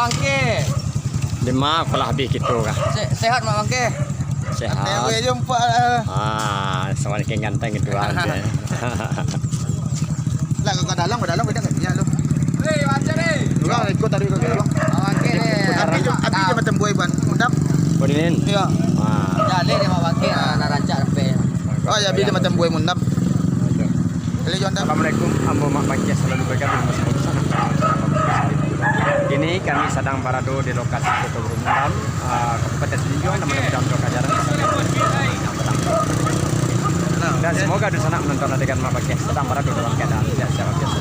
Bangke. 5 pula habis gitu kah? Sehat Mak Bangke. Sehat. Sampai jumpa. Soal ganteng gitu aja. Lah kau dalam beda enggak? Ya lu. Hei, baca deh. Ulang ikut tadi kau dalam. Bangke. Tapi dia macam buai ban. Undap. Bodinin. Iya. Jadi dia Mak Bangke nak rancak sampai. Oh ya dia macam buai mundap. Assalamualaikum, ambo Mak Bangke selalu bergabung bersama Kini kami sedang berada di lokasi Kota Berumundam, Kabupaten Tinjau, namanya Mudah Kajaran. Dan semoga di sana menonton adegan Mak Bangke sedang berada dalam keadaan siap-siap biasa.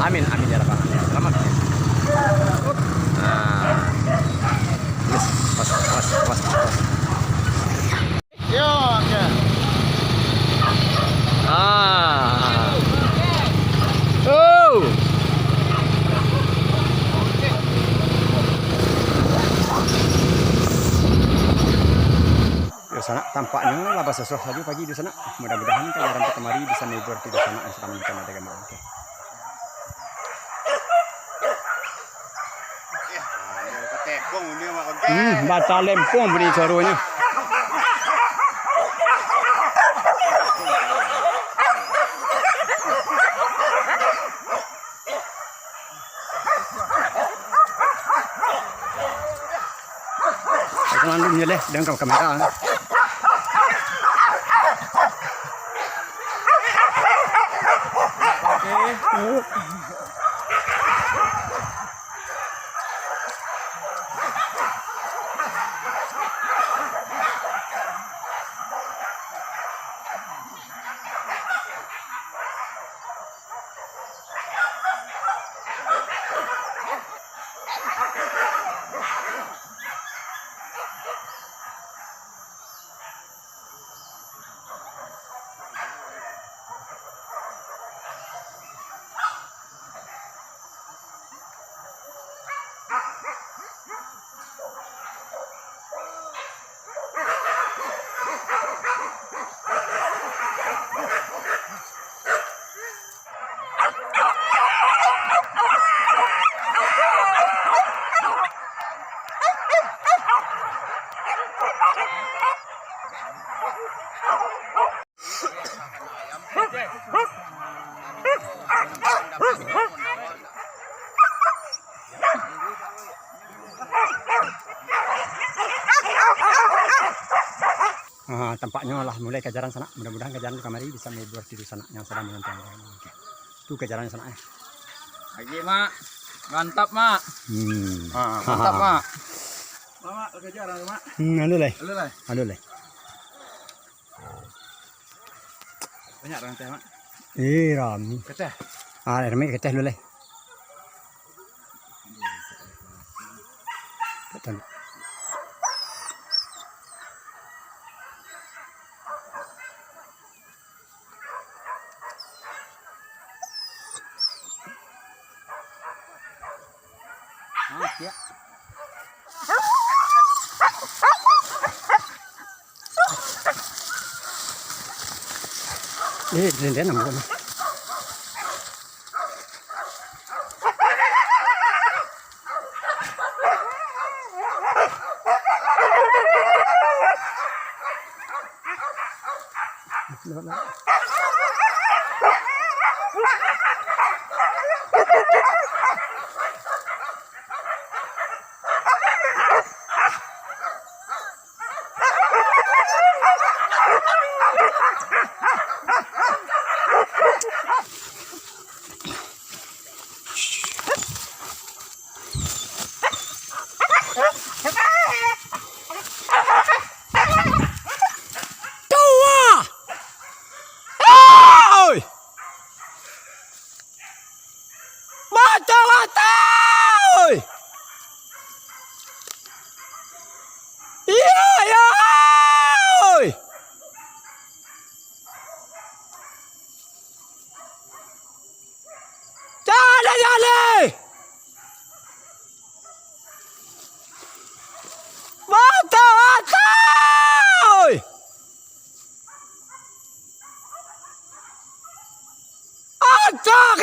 Amin, amin ya rabbal alamin. Selamat. Pas. Yo, ya. Di sana tampaknya laba sesuatu saja pagi di sana. Mudah-mudahan kalian kemari bisa neighbor di sana yang sedang menonton adegan Mak Bangke. Baca lempung bunyi suaranya. Jangan dulu nyeleh dengan kamera. Tampaknya lah mulai kejaran sana. Mudah-mudahan kejaran kemari bisa menghibur di sana yang sedang menonton. Oke. Itu kejaran sana. Lagi Mak. Mantap Mak. Mantap Mak. Mak kejaran Mak. Anu leh. Banyak rantai Mak. Rami. Keteh. Rami keteh dulu leh. Betul. Ya. Dia nampak.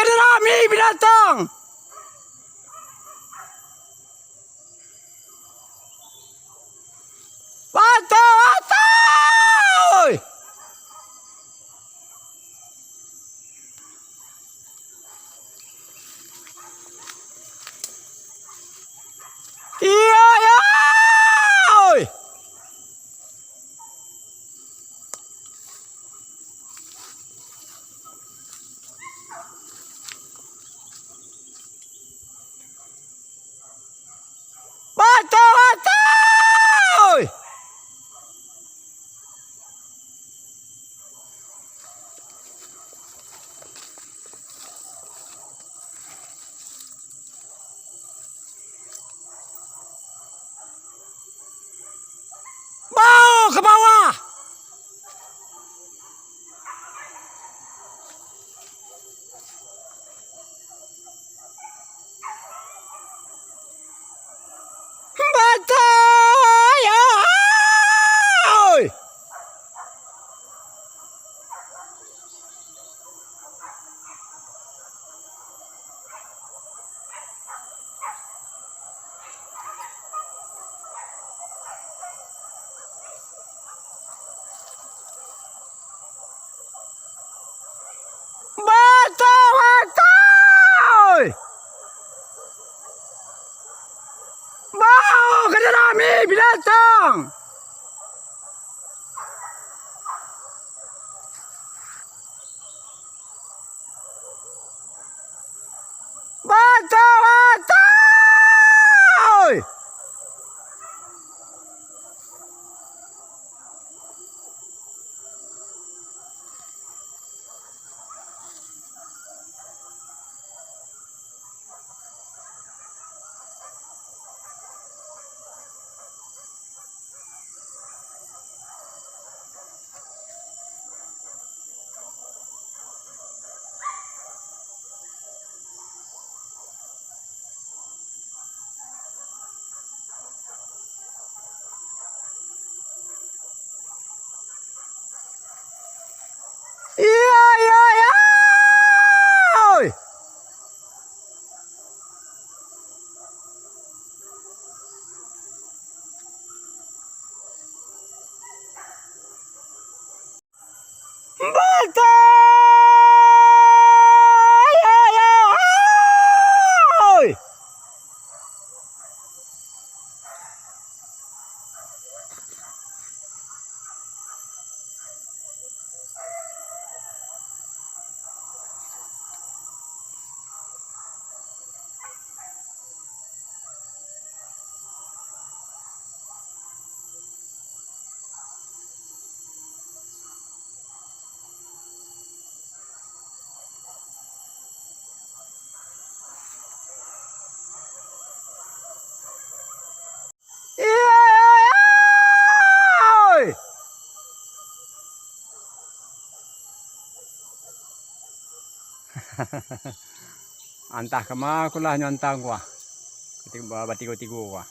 Rami binatang. ke bawah. Batay! Batay! Mau ke dalam binatang! Batay! Iya, iya, iya. Batay! Iya, iya. Iya, iya. Antah kemana kulah nyontang gua. Ketika bawa batigo-tigo gua.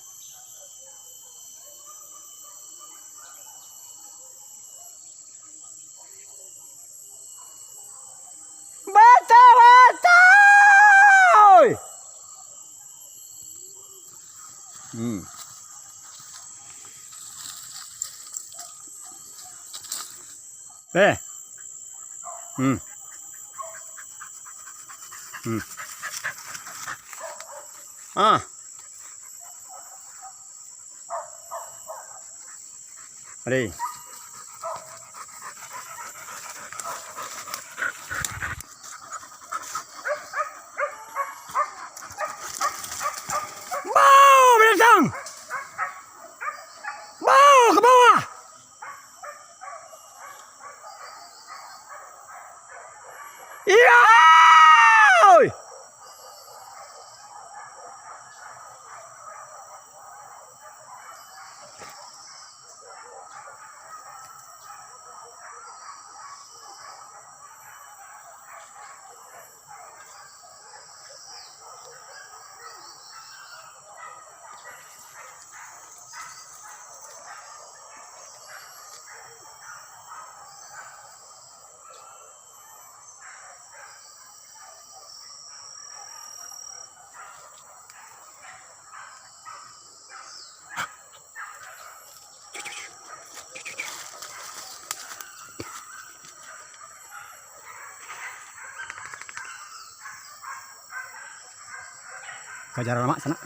Batay! Ah. Mari. Bau binatang. Bau ke bawah. Iya. Kejar lama sana.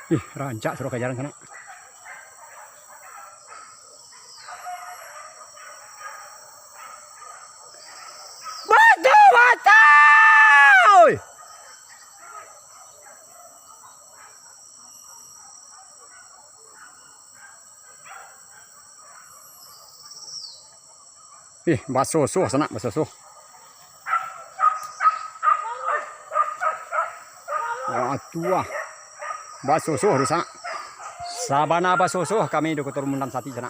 Ih, rancak suruh kejaran sana. Batu, batu! Ih, basuh sana, basuh. Oh, tua. Basuh di sana. Sabana basuh kami di Kotor Mundan Sati sana.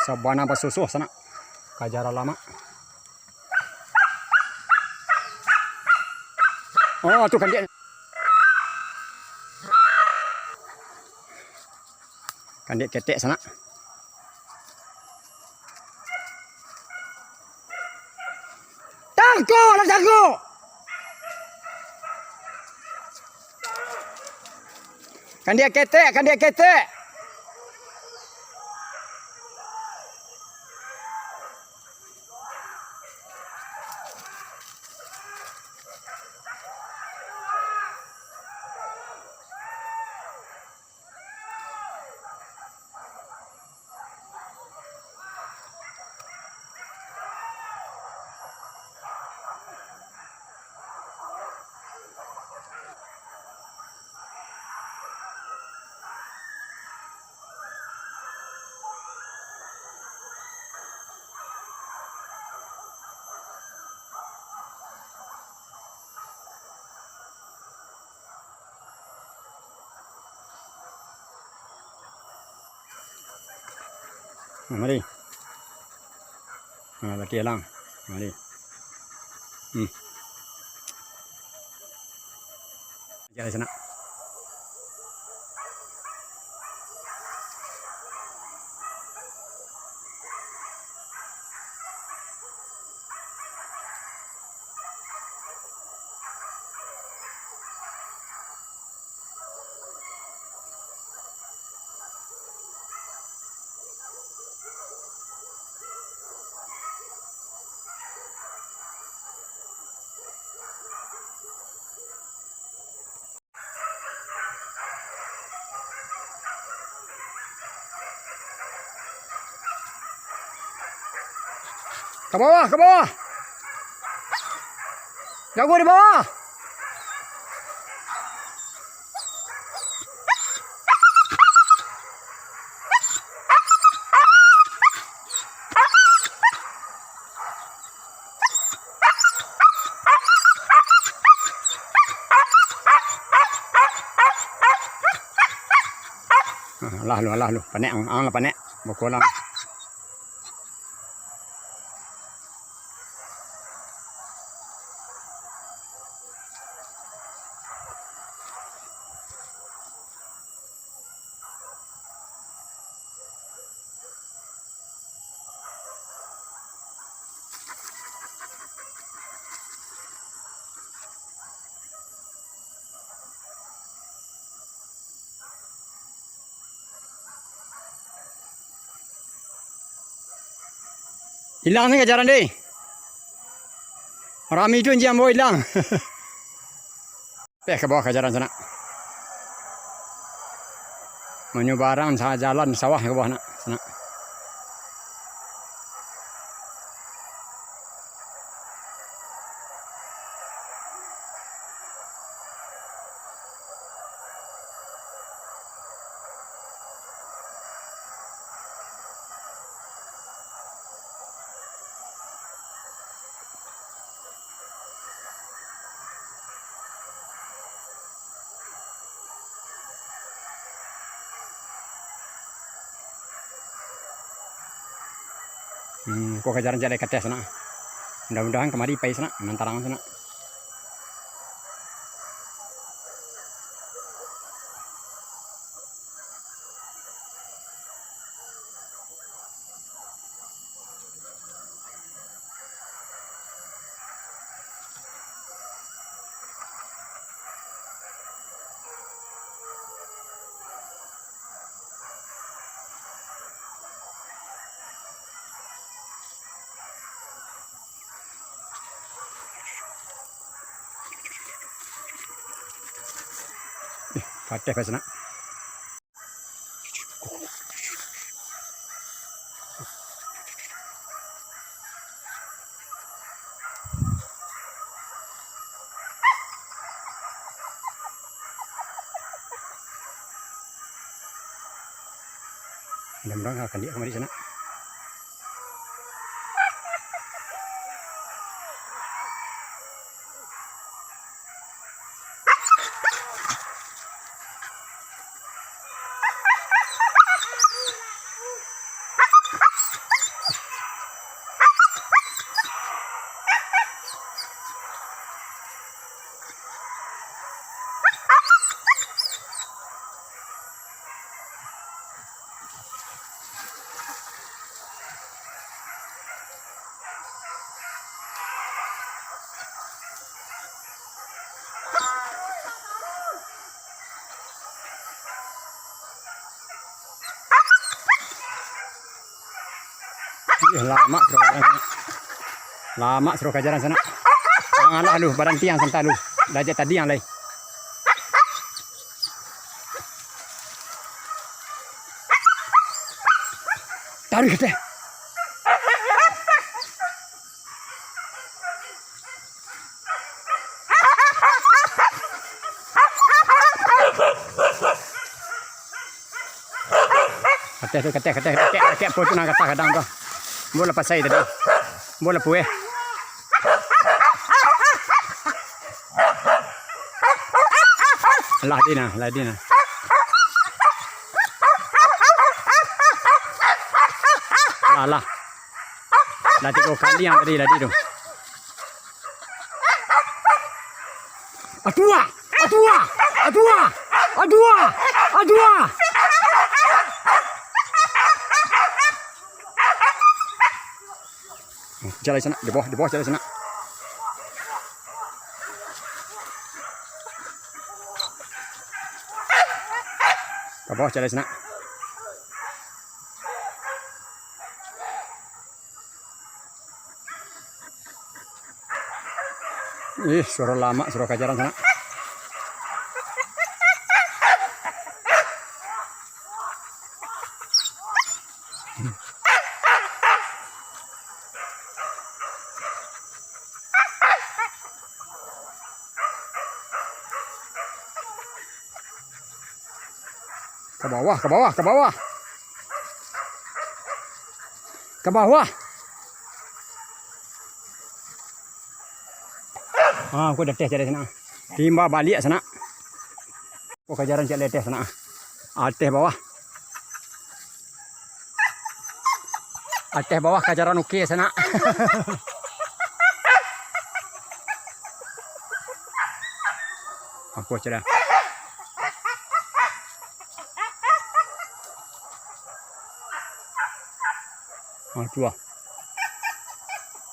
Sabana basuh sana. Kajara lama. Oh, tuh kan dia. Kan dia ketek sana. Tangko, lah tangko. Kan dia ketek. Mari. Nah, laki lang. Mari. Jalan sana. Ke bawah. Jago di bawah. Lah lu. Panek ang lah panek. Bokolang. Hilang ni kejaran deh. Rami itu yang mau hilang. Ke bawah kejaran sana. Menyebarang jalan sawah ke bawah sana. Kau kejaran jalan ke sana. Mudah-mudahan kemari pai sana, nantarang sana. Kateh pa sana. Mudah-mudahan akan dia kembali sana. Lama suruh kajaran sana. Lama suruh kajaran sana. Angalah lu, badan tiang santai lu. Dajat tadi yang lain. Tarik deh. Kete putu na kata kadang tu. Bola pasai tadi. Bola pueh. Lah dina. Alah. Lah 3 kali yang tadi tu. Adua. Jalan sana, di bawah jalan sana. Ke bawah jalan sana. Suara lama, suara kajaran sana. Ke bawah. Aku dah teh dari sana. Timba balik sana. Aku kajaran cek leteh sana. Teh bawah. Teh bawah kajaran okey sana. Aku cerah. Dua.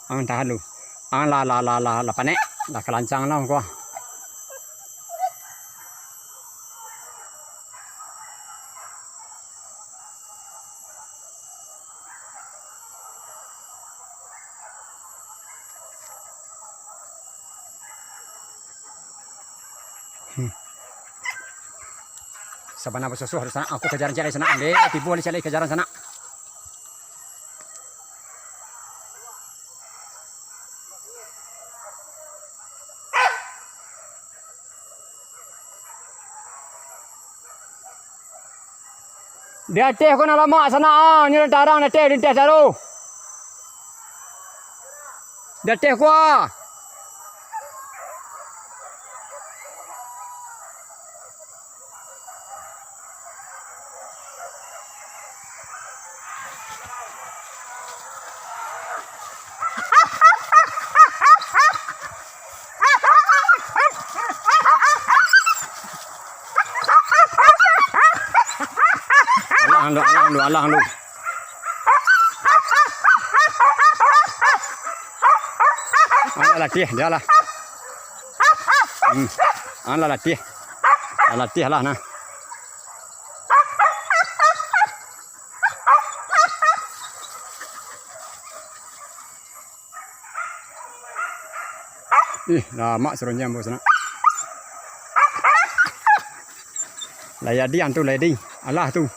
Tahan lu. La panek. Dah kelancang lah gua. Sabana bersusuh di sana. Aku kejaran cari sana. Tipu ni cari kejaran sana. Dia teh kau nak lama sana. Ni darang dia teh taruh. Dia teh kau. Alang lu. Latih dia lah. Latih lah nah. Lama suruh nyambung sana. Layadian tu lady. Alah tu.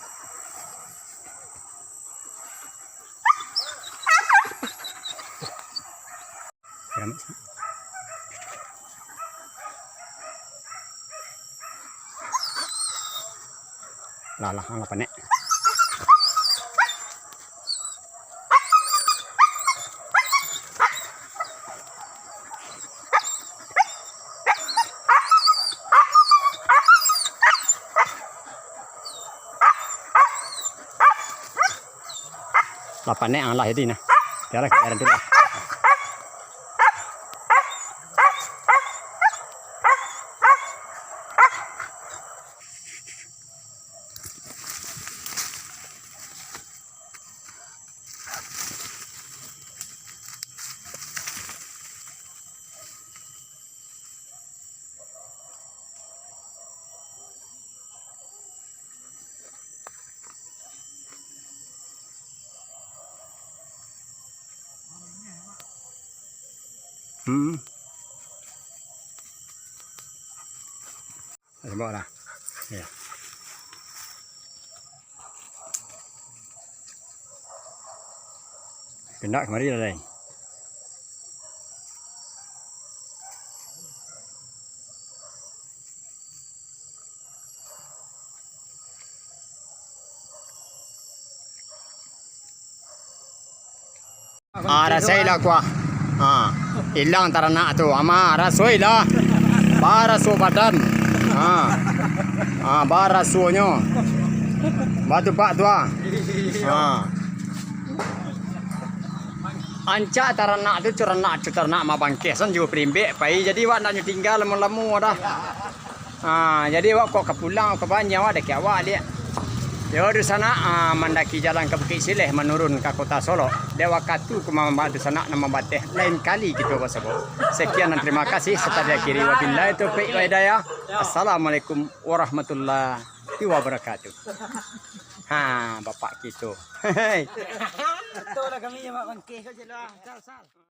Lah ang lapan nek. Lapan nek ang lah itu na. Biarlah biaran tu lah. Bawa lah. Ya. Pindah kemari dah lain. Rasai lah kuah. Hilang ternak tu. Ama rasoi lah. Barasu badan. Barasunya. Batu pak tua. Anca ternak tu ternak ma bangkesan juga perimbek pai jadi wak nak tinggal lemu-lemu dah. Jadi wak kok kepulang ke Banjar ada ke awak dia. Dia di sana mendaki jalan ke Bukit Sileh menurun ke kota Solo. Dia waktu ke di sana nama bateh lain kali kita bersama. Sekian dan terima kasih serta diakhiri wabillahi taufiq wa hidayah. Assalamualaikum warahmatullahi wabarakatuh. Bapak gitu. Betul lah kami ya Mak Bangkeh saja lah.